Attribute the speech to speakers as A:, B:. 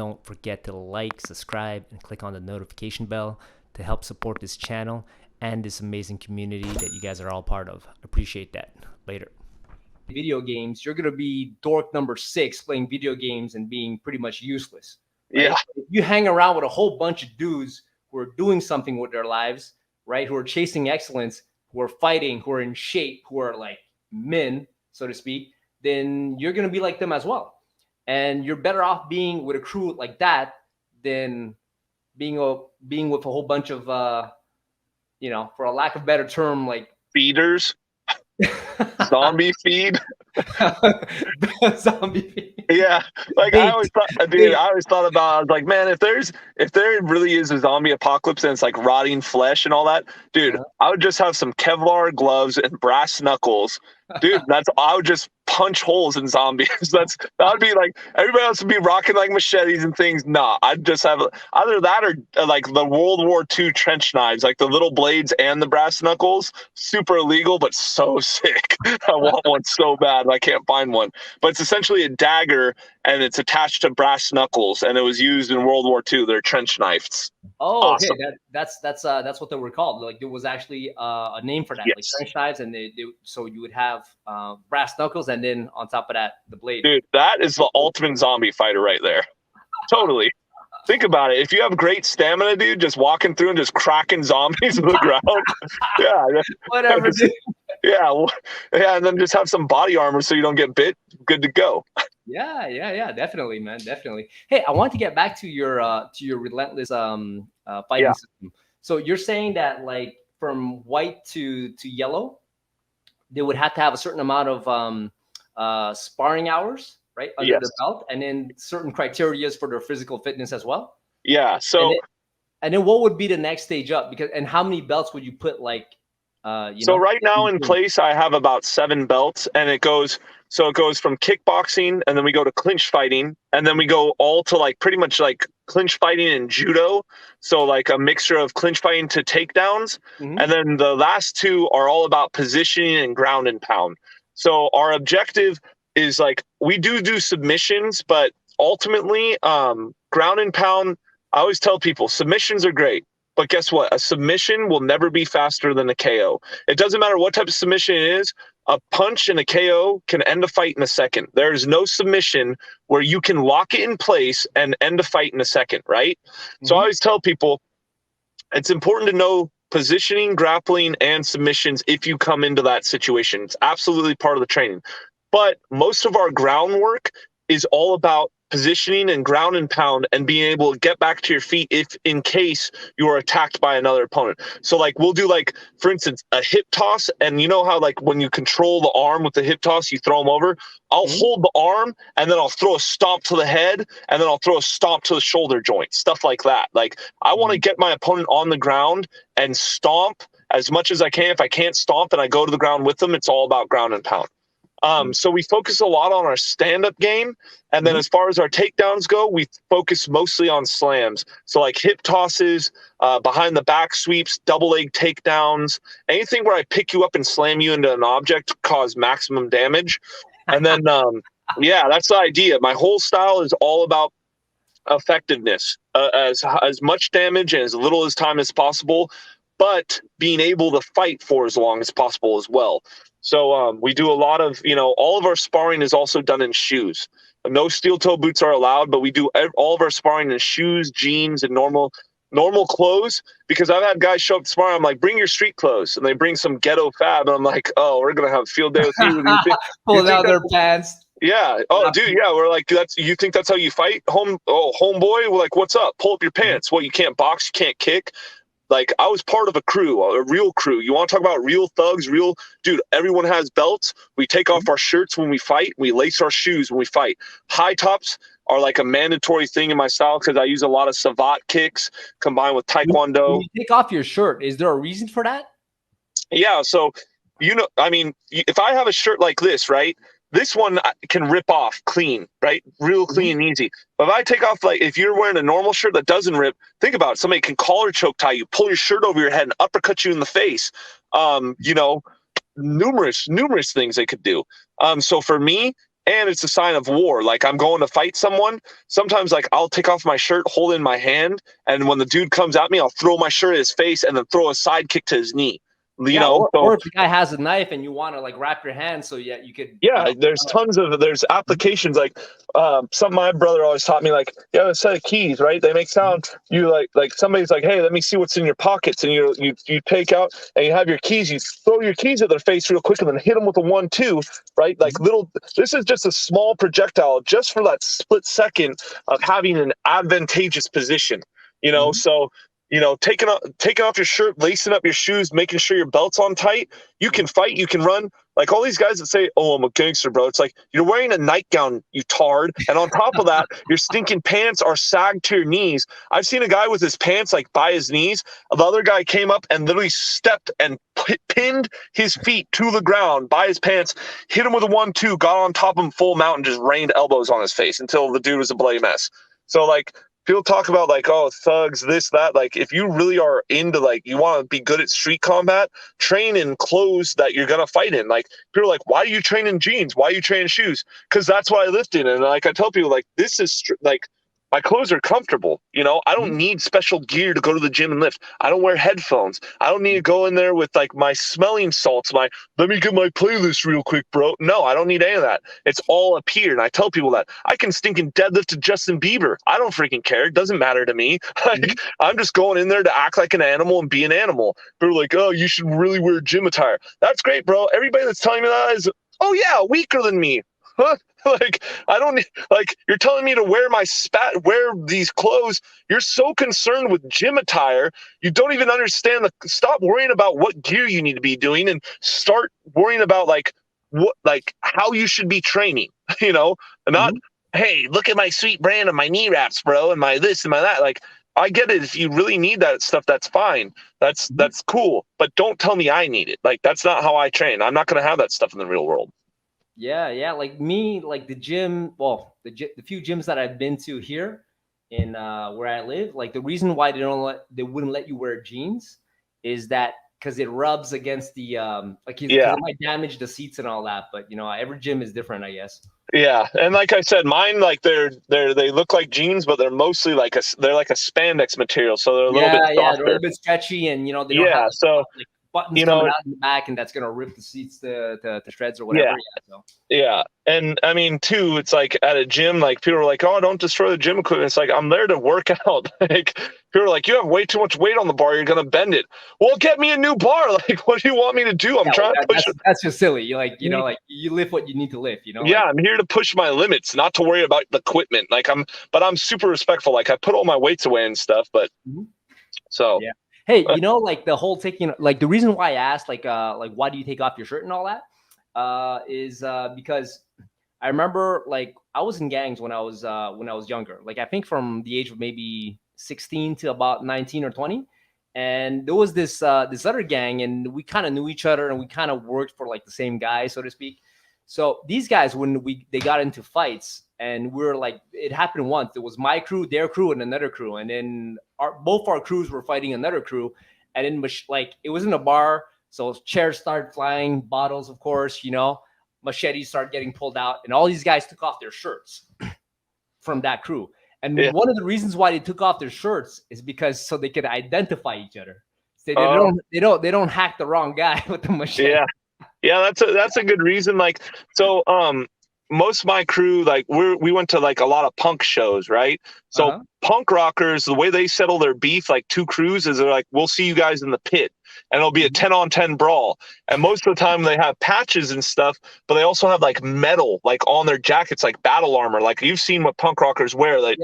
A: don't forget to like, subscribe, and click on the notification bell to help support this channel and this amazing community that you guys are all part of. Appreciate that. Later. Video games, you're gonna be dork number 6 playing video games and being pretty much useless. Right?
B: Yeah.
A: If you hang around with a whole bunch of dudes who are doing something with their lives, right? Who are chasing excellence, who are fighting, who are in shape, who are like men, so to speak, then you're gonna be like them as well. And you're better off being with a crew like that than being with a whole bunch of for a lack of better term, like
B: feeders. Zombie feed.
A: Zombie feed.
B: Yeah, like I always thought about. I was like, man, if there really is a zombie apocalypse and it's like rotting flesh and all that, dude, I would just have some Kevlar gloves and brass knuckles, dude. I would just punch holes in zombies. That would be like everybody else would be rocking like machetes and things. Nah, I'd just have either that or like the World War II trench knives, like the little blades and the brass knuckles. Super illegal, but so sick. I want one so bad. I can't find one, but it's essentially a dagger and it's attached to brass knuckles, and it was used in World War II. They're trench knives.
A: Oh, awesome. Okay, that's what they were called. Like there was actually a name for that, yes. Like trench knives, and so you would have brass knuckles, and then on top of that, the blade.
B: Dude, that is the ultimate zombie fighter right there. Totally. Think about it. If you have great stamina, dude, just walking through and just cracking zombies to the ground. Yeah.
A: Whatever, dude.
B: Yeah, and then just have some body armor so you don't get bit. Good to go.
A: Yeah, definitely, man, definitely. Hey, I want to get back to your Relentless fighting system. So you're saying that like from white to yellow, they would have to have a certain amount of sparring hours, right, under the belt, and then certain criteria for their physical fitness as well.
B: Yeah. So
A: and then what would be the next stage up? And how many belts would you put like?
B: So right now in place, I have about 7 belts, and it goes from kickboxing, and then we go to clinch fighting, and then we go all to like pretty much like clinch fighting and judo. So like a mixture of clinch fighting to takedowns. And then the last 2 are all about positioning and ground and pound. So our objective is like, we do submissions, but ultimately ground and pound, I always tell people submissions are great. But guess what? A submission will never be faster than a KO. It doesn't matter what type of submission it is. A punch and a KO can end a fight in a second. There's no submission where you can lock it in place and end a fight in a second, right? So I always tell people it's important to know positioning, grappling, and submissions if you come into that situation. It's absolutely part of the training. But most of our groundwork is all about positioning and ground and pound and being able to get back to your feet if in case you are attacked by another opponent. So like we'll do like, for instance, a hip toss, and you know how like when you control the arm with the hip toss, you throw them over. I'll hold the arm and then I'll throw a stomp to the head and then I'll throw a stomp to the shoulder joint, stuff like that. Like I want to get my opponent on the ground and stomp as much as I can. If I can't stomp and I go to the ground with them, it's all about ground and pound. So we focus a lot on our stand-up game. And then as far as our takedowns go, we focus mostly on slams. So like hip tosses, behind the back sweeps, double leg takedowns, anything where I pick you up and slam you into an object, cause maximum damage. And then, that's the idea. My whole style is all about effectiveness, as much damage and as little as time as possible, but being able to fight for as long as possible as well. So we do a lot of, all of our sparring is also done in shoes. No steel toe boots are allowed, but we do all of our sparring in shoes, jeans, and normal clothes, because I've had guys show up to spar. I'm like, bring your street clothes, and they bring some ghetto fab, and I'm like, oh, we're gonna have a field day with you.
A: Pull down their pants.
B: Yeah. Oh, dude. Yeah. We're like, you think that's how you fight, homeboy? We're like, what's up? Pull up your pants. What? You can't box? You can't kick? Like, I was part of a crew, a real crew. You want to talk about real thugs, dude, everyone has belts. We take off our shirts when we fight. We lace our shoes when we fight. High tops are like a mandatory thing in my style because I use a lot of savate kicks combined with Taekwondo.
A: When you take off your shirt, is there a reason for that?
B: Yeah. So, if I have a shirt like this, right? This one can rip off clean, right? Real clean and easy. But if I take off, like if you're wearing a normal shirt that doesn't rip, think about it. Somebody can collar choke tie you, pull your shirt over your head and uppercut you in the face. Numerous things they could do. So for me, and it's a sign of war. Like I'm going to fight someone. Sometimes like I'll take off my shirt, hold it in my hand, and when the dude comes at me, I'll throw my shirt at his face and then throw a side kick to his knee. You know,
A: or if the guy has a knife and you want to like wrap your hand so you could.
B: Yeah, there's there's applications like something my brother always taught me, like you have a set of keys, right? They make sound. You like somebody's like, hey, let me see what's in your pockets, and you take out and you have your keys. You throw your keys at their face real quick and then hit them with a 1-2, right? Like this is just a small projectile just for that split second of having an advantageous position, you know. So taking off your shirt, lacing up your shoes, making sure your belt's on tight. You can fight, you can run. Like all these guys that say, "Oh, I'm a gangster, bro." It's like you're wearing a nightgown, you tard, and on top of that, your stinking pants are sagged to your knees. I've seen a guy with his pants like by his knees. The other guy came up and literally stepped and pinned his feet to the ground by his pants, hit him with a 1-2, got on top of him full mount, and just rained elbows on his face until the dude was a bloody mess. So like, people talk about like, oh, thugs, this, that. Like, if you really are into like, you want to be good at street combat, train in clothes that you're gonna fight in. Like, people are like, why do you train in jeans? Why do you train in shoes? Because that's what I lift in. And like I tell people, like, this is like, my clothes are comfortable. You know, I don't need special gear to go to the gym and lift. I don't wear headphones. I don't need to go in there with like my smelling salts. Let me get my playlist real quick, bro. No, I don't need any of that. It's all up here. And I tell people that I can stinking deadlift to Justin Bieber. I don't freaking care. It doesn't matter to me. Like, I'm just going in there to act like an animal and be an animal. People are like, oh, you should really wear gym attire. That's great, bro. Everybody that's telling me that is, oh yeah, weaker than me. Huh? Like, I don't need, like, you're telling me to wear these clothes. You're so concerned with gym attire. You don't even understand stop worrying about what gear you need to be doing and start worrying about how you should be training, you know, not, hey, look at my sweet brand of my knee wraps, bro. And my this and my that. Like, I get it. If you really need that stuff, that's fine. That's cool. But don't tell me I need it. Like, that's not how I train. I'm not going to have that stuff in the real world.
A: Yeah. Like me, like the gym, well, the few gyms that I've been to here in where I live, like the reason why they wouldn't let you wear jeans is that because it rubs against the it might damage the seats and all that. But every gym is different, I guess.
B: Yeah, and like I said, mine like they look like jeans, but they're mostly like a spandex material, so they're a little bit softer.
A: Yeah, they're a little bit stretchy, and they don't have like buttons coming out in the back, and that's gonna rip the seats to shreds or whatever.
B: Yeah. And I mean, too, it's like at a gym, like people are like, oh, don't destroy the gym equipment. It's like, I'm there to work out. Like, people are like, you have way too much weight on the bar. You're going to bend it. Well, get me a new bar. Like, what do you want me to do? I'm trying to push.
A: That's just silly. You like you lift what you need to lift,
B: Yeah, I'm here to push my limits, not to worry about the equipment. Like but I'm super respectful. Like I put all my weights away and stuff, but so.
A: Yeah. Hey, like the whole taking, like the reason why I asked, like why do you take off your shirt and all that? Is because I remember like I was in gangs when I was younger. Like I think from the age of maybe 16 to about 19 or 20. And there was this other gang, and we kind of knew each other, and we kind of worked for like the same guy, so to speak. So these guys, when they got into fights, and we were like, it happened once. It was my crew, their crew, and another crew, and then both our crews were fighting another crew, and then like it was in a bar. So chairs started flying, bottles, of course, machetes started getting pulled out, and all these guys took off their shirts from that crew. And one of the reasons why they took off their shirts is because so they could identify each other. So they don't hack the wrong guy with the machete.
B: Yeah, that's a good reason. Like, so most of my crew, like we went to like a lot of punk shows, right? So punk rockers, the way they settle their beef, like two crews, is they're like, we'll see you guys in the pit. And it'll be a 10-on-10 brawl. And most of the time they have patches and stuff, but they also have like metal, like on their jackets, like battle armor. Like you've seen what punk rockers wear. Like,